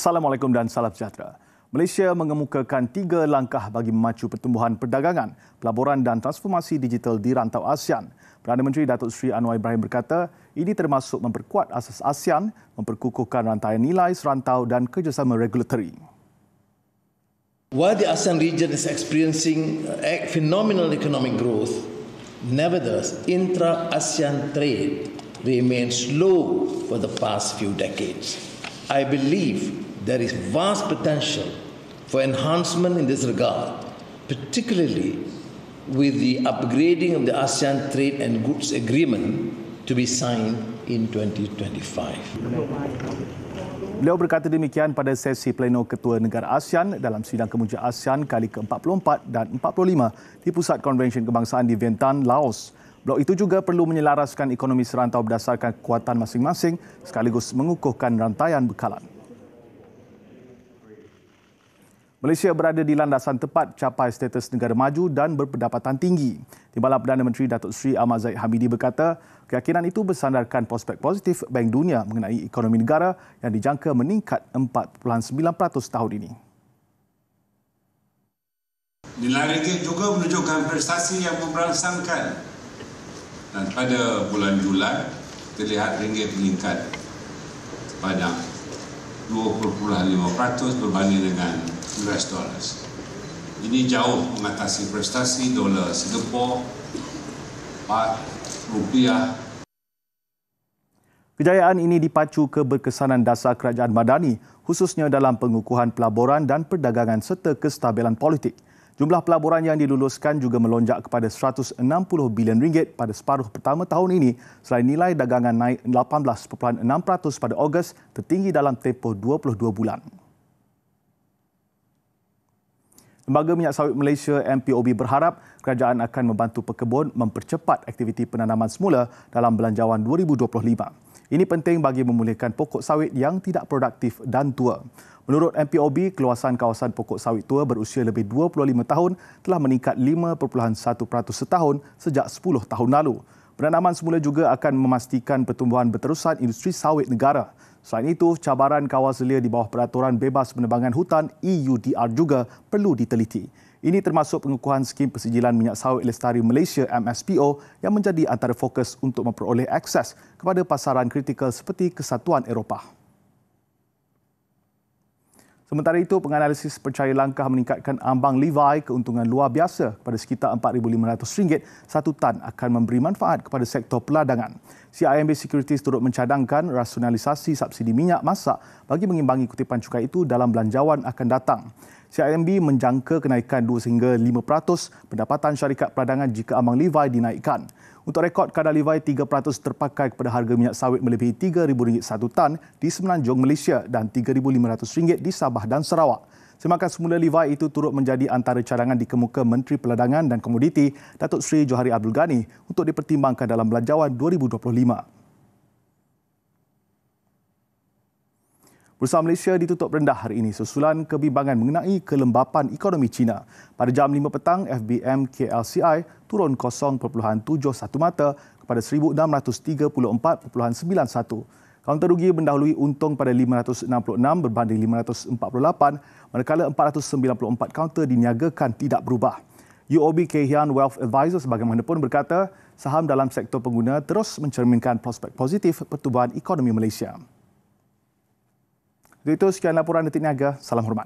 Assalamualaikum dan salam sejahtera. Malaysia mengemukakan 3 langkah bagi memacu pertumbuhan perdagangan, pelaburan dan transformasi digital di rantau ASEAN. Perdana Menteri Datuk Seri Anwar Ibrahim berkata, ini termasuk memperkuat asas ASEAN, memperkukuhkan rantaian nilai serantau dan kerjasama regulatory. While the ASEAN region is experiencing phenomenal economic growth, nevertheless, intra-ASEAN trade remains low for the past few decades. I believe there is vast potential for enhancement in this regard, particularly with the upgrading of the ASEAN Trade and Goods Agreement to be signed in 2025. Beliau berkata demikian pada sesi pleno Ketua Negara ASEAN dalam sidang kemuja ASEAN kali ke-44 dan 45 di Pusat Konvensyen Kebangsaan di Vientiane, Laos. Blok itu juga perlu menyelaraskan ekonomi serantau berdasarkan kekuatan masing-masing sekaligus mengukuhkan rantaian bekalan. Malaysia berada di landasan tepat capai status negara maju dan berpendapatan tinggi. Timbalan Perdana Menteri Datuk Seri Ahmad Zahid Hamidi berkata, keyakinan itu bersandarkan prospek positif Bank Dunia mengenai ekonomi negara yang dijangka meningkat 4.9% tahun ini. Nilai ringgit juga menunjukkan prestasi yang memberangsangkan. Dan pada bulan Julai, terlihat ringgit meningkat sebanyak 2.5% berbanding dengan US dollars. Ini jauh mengatasi prestasi dolar Singapura, baht, rupiah. Kejayaan ini dipacu keberkesanan dasar kerajaan madani, khususnya dalam pengukuhan pelaburan dan perdagangan serta kestabilan politik. Jumlah pelaburan yang diluluskan juga melonjak kepada 160 bilion ringgit pada separuh pertama tahun ini selain nilai dagangan naik 18.6% pada Ogos, tertinggi dalam tempoh 22 bulan. Lembaga Minyak Sawit Malaysia MPOB berharap kerajaan akan membantu pekebun mempercepat aktiviti penanaman semula dalam belanjawan 2025. Ini penting bagi memulihkan pokok sawit yang tidak produktif dan tua. Menurut MPOB, keluasan kawasan pokok sawit tua berusia lebih 25 tahun telah meningkat 5.1% setahun sejak 10 tahun lalu. Penanaman semula juga akan memastikan pertumbuhan berterusan industri sawit negara. Selain itu, cabaran kawal selia di bawah peraturan bebas penebangan hutan EUDR juga perlu diteliti. Ini termasuk pengukuhan skim persijilan minyak sawit lestari Malaysia MSPO yang menjadi antara fokus untuk memperoleh akses kepada pasaran kritikal seperti Kesatuan Eropah. Sementara itu, penganalisis percaya langkah meningkatkan ambang Levi keuntungan luar biasa kepada sekitar RM4,500 satu tan akan memberi manfaat kepada sektor peladangan. CIMB Securities turut mencadangkan rasionalisasi subsidi minyak masak bagi mengimbangi kutipan cukai itu dalam belanjawan akan datang. CIMB menjangka kenaikan 2 hingga 5% pendapatan syarikat peladangan jika ambang Levi dinaikkan. Untuk rekod, kadar Levi 3% terpakai kepada harga minyak sawit melebihi RM3,000 satu tan di Semenanjung Malaysia dan RM3,500 di Sabah dan Sarawak. Semakan semula Levi itu turut menjadi antara cadangan di kemuka Menteri Peladangan dan Komoditi Datuk Seri Johari Abdul Ghani untuk dipertimbangkan dalam belanjawan 2025. Bursa Malaysia ditutup rendah hari ini susulan kebimbangan mengenai kelembapan ekonomi China. Pada jam 5 petang, FBM KLCI turun 0.71 mata kepada 1634.91. Kaunter rugi mendahului untung pada 566 berbanding 548, manakala 494 kaunter diniagakan tidak berubah. UOB Kay Hian Wealth Advisors bagaimanapun berkata, saham dalam sektor pengguna terus mencerminkan prospek positif pertumbuhan ekonomi Malaysia. Itu sekian laporan Detik Niaga. Salam hormat.